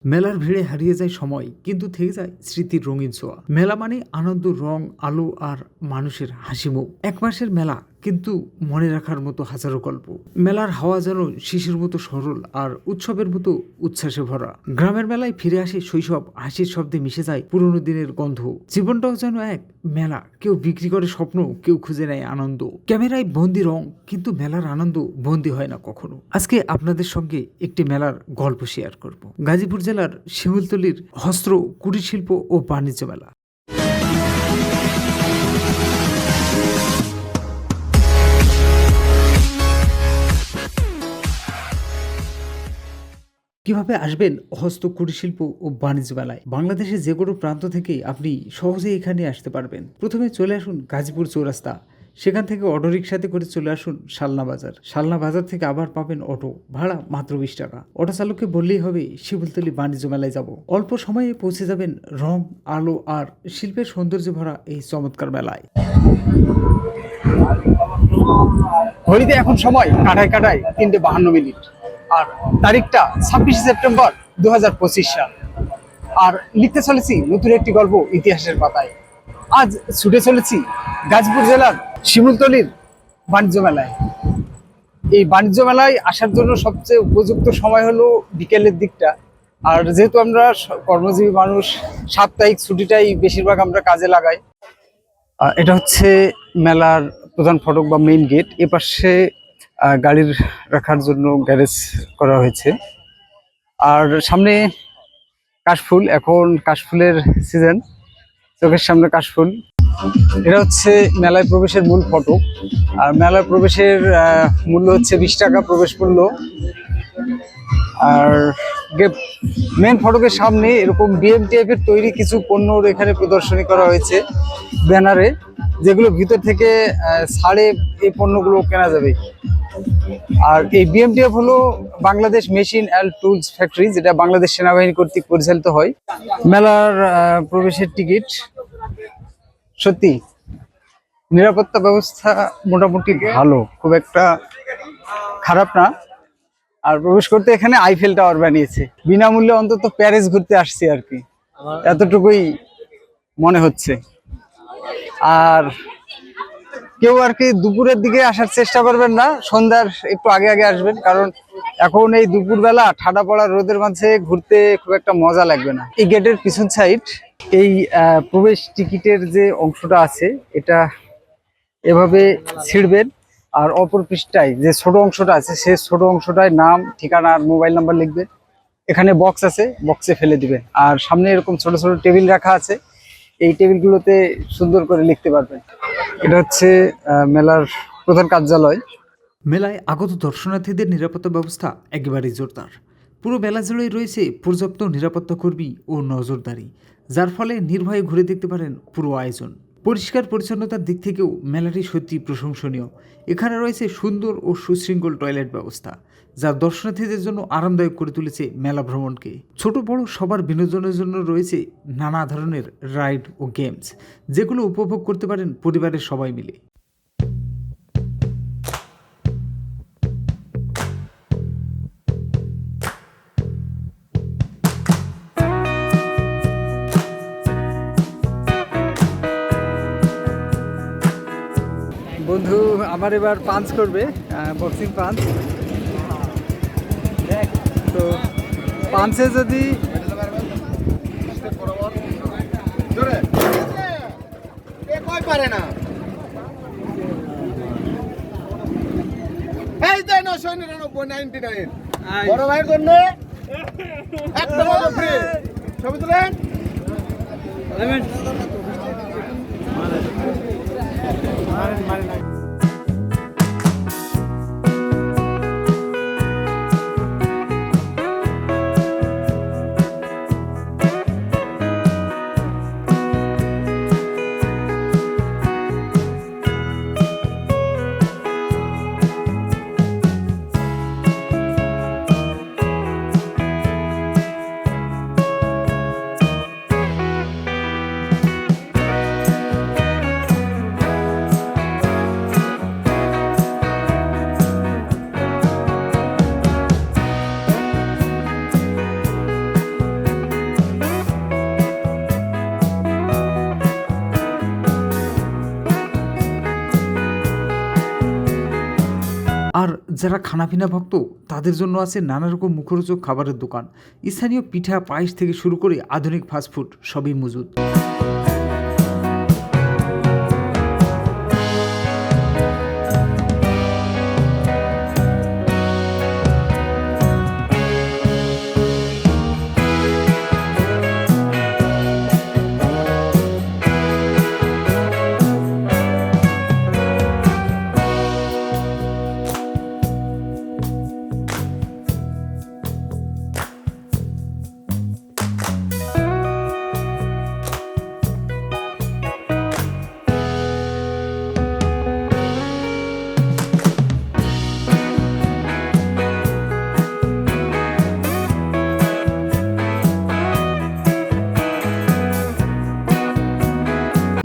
মেলার ভিড়ে হারিয়ে যায় সময়, কিন্তু থেকে যায় স্মৃতির রঙিন ছোঁয়া। মেলা মানে আনন্দ, রং, আলো আর মানুষের হাসিমুখ। এক মাসের মেলা, কিন্তু মনে রাখার মতো হাজারো গল্প। মেলার হাওয়া যেন শিশুর মতো সরল আর উৎসবের মতো উচ্ছ্বাসে ভরা। গ্রামের মেলায় ফিরে আসে শৈশব, হাসির শব্দে মিশে যায় পুরনো দিনের গন্ধ। জীবনটাও যেন এক মেলা, কেউ বিক্রি করে স্বপ্ন, কেউ খুঁজে নেয় আনন্দ। ক্যামেরায় বন্দি রং, কিন্তু মেলার আনন্দ বন্দি হয় না কখনো। আজকে আপনাদের সঙ্গে একটি মেলার গল্প শেয়ার করব। গাজীপুর জেলার শিমুলতলির হস্ত্র, কুটির শিল্প ও বাণিজ্য মেলা। কিভাবে আসবেন হস্ত, কুটির শিল্প ও বাণিজ্য মেলায়? বাংলাদেশের যে কোনো প্রান্ত থেকে আপনি সহজেই এখানে আসতে পারবেন। প্রথমে চলে আসুন গাজীপুর চৌরাস্তা, সেখান থেকে অটোরিকশাতে করে চলে আসুন শালনা বাজার। শালনা বাজার থেকে আবার পাবেন অটো, ভাড়া মাত্র 20 টাকা। অটো চালককে বললেই হবে শিমুলতলি বাণিজ্য মেলায় যাব। অল্প সময়ে পৌঁছে যাবেন রং, আলো আর শিল্পের সৌন্দর্য ভরা এই চমৎকার মেলায়। ঘড়িতে এখন সময় কাটায় কাটায় 3:52। আর তারিখটা 26শে সেপ্টেম্বর 2025 সাল। আর লিখতে চলেছি নতুন একটি গল্প ইতিহাসের পাতায়। আজ ছুটে চলেছি গাজীপুর জেলার শিমুলতলির বাণিজ্য মেলায়। এই বাণিজ্য মেলায় আসার জন্য সবচেয়ে উপযুক্ত সময় হলো বিকেলের দিকটা। আর যেহেতু আমরা কর্মজীবী মানুষ, সাপ্তাহিক ছুটিটাই বেশিরভাগ আমরা কাজে লাগাই। এটা হচ্ছে মেলার প্রধান ফটক বা মেইন গেট। এপাশে গাড়ির রাখার জন্য গ্যারেজ করা হয়েছে। আর সামনে কাশফুল, এখন কাশফুলের সিজন, চোখের সামনে কাশফুল। এটা হচ্ছে মেলায় প্রবেশের মূল ফটক। আর মেলায় প্রবেশের মূল্য হচ্ছে 20 টাকা প্রবেশ মূল্য। আর মেন ফটকের সামনে এরকম বিএমটিএফ এর তৈরি কিছু পণ্যর এখানে প্রদর্শনী করা হয়েছে ব্যানারে, যেগুলো ভিতর থেকে ছাড়ে এই পণ্যগুলো কেনা যাবে। আর এই বিএমটিএফ হলো Bangladesh machine and tools factory, যেটা বাংলাদেশ সেনাবাহিনী কর্তৃক পরিচালিত হয়। মেলার প্রবেশের টিকিট, সত্যি নিরাপত্তা ব্যবস্থা মোটামুটি ভালো, খুব একটা খারাপ না। আর প্রবেশ করতে এখানে আইফেল টাওয়ার বানিয়েছে। বিনামূল্যে অন্তত প্যারিস ঘুরতে আসছি আর কি, এতটুকুই মনে হচ্ছে। আর কেউ আর কি দুপুরের দিকে আসার চেষ্টা করবেন না, সন্ধ্যার একটু আগে আগে আসবেন, কারণ এখন এই দুপুরবেলা ঠাডা পড়া রোদের মাঝে ঘুরতে খুব একটা মজা লাগবে না। এই গেটের পিছন সাইড, এই প্রবেশ টিকিটের যে অংশটা আছে এটা এভাবে ছিঁড়বেন। আর অপর পৃষ্ঠায় যে ছোট অংশটা আছে, সেই ছোট অংশটায় নাম, ঠিকানা আর মোবাইল নাম্বার লিখবেন। এখানে বক্স আছে, বক্সে ফেলে দিবেন। আর সামনে এরকম ছোট ছোট টেবিল রাখা আছে, এই টেবিলগুলোতে সুন্দর করে লিখতে পারবেন। এটা হচ্ছে মেলার প্রধান কার্যালয়। মেলায় আগত দর্শনার্থীদের নিরাপত্তা ব্যবস্থা একেবারেই জোরদার। পুরো মেলা জুড়েই রয়েছে পর্যাপ্ত নিরাপত্তা কর্মী ও নজরদারি, যার ফলে নির্ভয়ে ঘুরে দেখতে পারেন পুরো আয়োজন। পরিষ্কার পরিচ্ছন্নতার দিক থেকেও মেলাটি সত্যি প্রশংসনীয়। এখানে রয়েছে সুন্দর ও সুশৃঙ্খল টয়লেট ব্যবস্থা, যা দর্শনার্থীদের জন্য আরামদায়ক করে তুলেছে মেলা ভ্রমণকে। ছোট বড় সবার বিনোদনের জন্য রয়েছে নানা ধরনের রাইড ও গেমস, যেগুলো উপভোগ করতে পারেন পরিবারের সবাই মিলে। বন্ধু আমার এবার পাঞ্চ করবে, বক্সিং পাঞ্চ। তো পাঞ্চে যদি পারে না, এই যে 999 বড় ভাইয়ের জন্য একটা ফ্রি ছবি তুলেন। আর যারা খানাপিনা ভক্ত তাদের জন্য আছে নানা রকম মুখরোচক খাবারের দোকান, স্থানীয় পিঠা পায়েস থেকে শুরু করে আধুনিক ফাস্টফুড সবই মজুদ।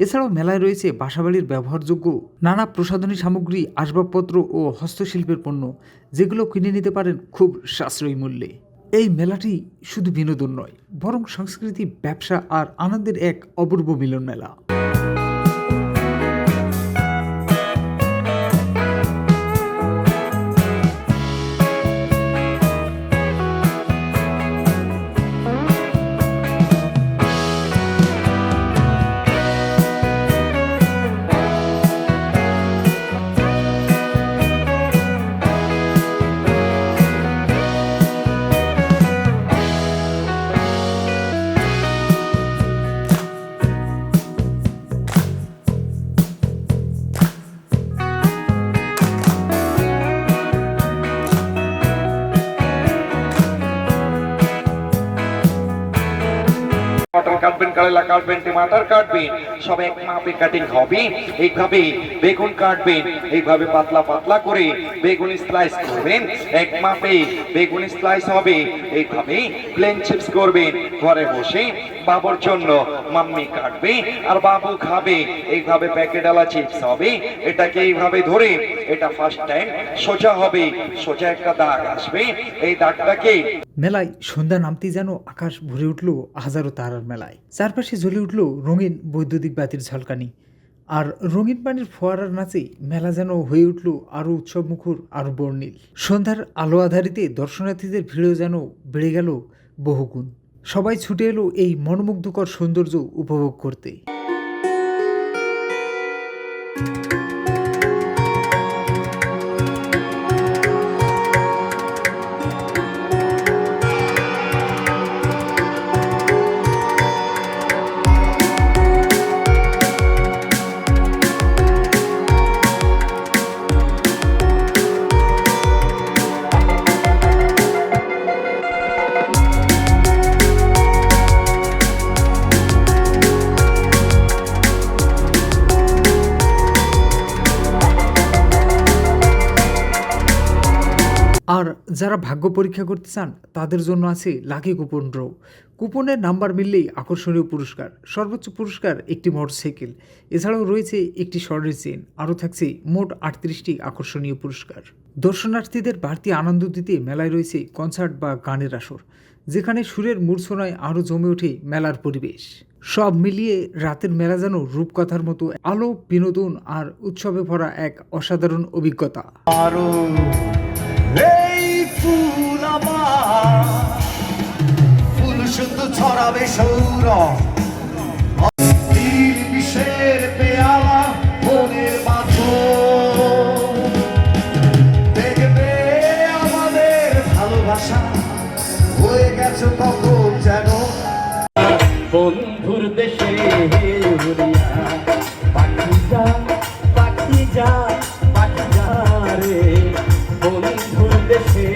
এছাড়াও মেলায় রয়েছে বাসাবাড়ির ব্যবহারযোগ্য নানা প্রসাধনী সামগ্রী, আসবাবপত্র ও হস্তশিল্পের পণ্য, যেগুলো কিনে নিতে পারেন খুব সাশ্রয়ী মূল্যে। এই মেলাটি শুধু বিনোদন নয়, বরং সংস্কৃতি, ব্যবসা আর আনন্দের এক অপূর্ব মিলন মেলা। মটর কাটবেন, কারেলা কাটবেন, টমাটার কাটবেন, সব এক মাপে কাটিং হবে। এইভাবে বেগুন কাটবেন, এইভাবে পাতলা পাতলা করে বেগুন স্লাইস করবেন, এক মাপে বেগুন স্লাইস হবে। এইভাবে প্লেন চিপস করবেন ঘরে বসে, বাবুর জন্য মাম্মি কাটবে আর বাবু খাবে। এইভাবে প্যাকেটওয়ালা চিপস হবে, এটাকে এইভাবে ধরে এটা ফার্স্ট টাইম সোজা হবে, সোজা একটা দাগ আসবে, এই দাগটাকে মেলায় সন্ধ্যা নামতেই যেন আকাশ ভরে উঠল হাজারো তারার মেলায়। চারপাশে জ্বলে উঠল রঙিন বৈদ্যুতিক বাতির ঝলকানি, আর রঙিন পানির ফোয়ারার নাচে মেলা যেন হয়ে উঠল আরো উৎসব মুখর, আরো বর্ণিল। সন্ধ্যার আলো আধারিতে দর্শনার্থীদের ভিড়ও যেন বেড়ে গেল বহুগুণ। সবাই ছুটে এলো এই মনোমুগ্ধকর সৌন্দর্য উপভোগ করতে। আর যারা ভাগ্য পরীক্ষা করতে চান তাদের জন্য আছে লাকি কুপন ড্র। কুপনের নাম্বার মিললেই আকর্ষণীয় পুরস্কার, সর্বোচ্চ পুরস্কার একটি মোটরসাইকেল, এছাড়াও রয়েছে একটি স্বর্ণের চেন, আরও থাকছে মোট 38টি আকর্ষণীয় পুরস্কার। দর্শনার্থীদের বাড়তি আনন্দ দিতে মেলায় রয়েছে কনসার্ট বা গানের আসর, যেখানে সুরের মূর্ছনায় আরও জমে ওঠে মেলার পরিবেশ। সব মিলিয়ে রাতের মেলা যেন রূপকথার মতো আলো, বিনোদন আর উৎসবে ভরা এক অসাধারণ অভিজ্ঞতা। এই ফুল আমার, ফুল শুধু ছড়াবে সৌরভ, বিষের পেয়ালা মনের মাঝো, দেখবে আমাদের ভালোবাসা হয়ে গেছে তখন যেন বন্ধুর দেশে উড়িয়া পাখি যা, পাখি যা, পাখি যা রে, বন্ধুর দেশে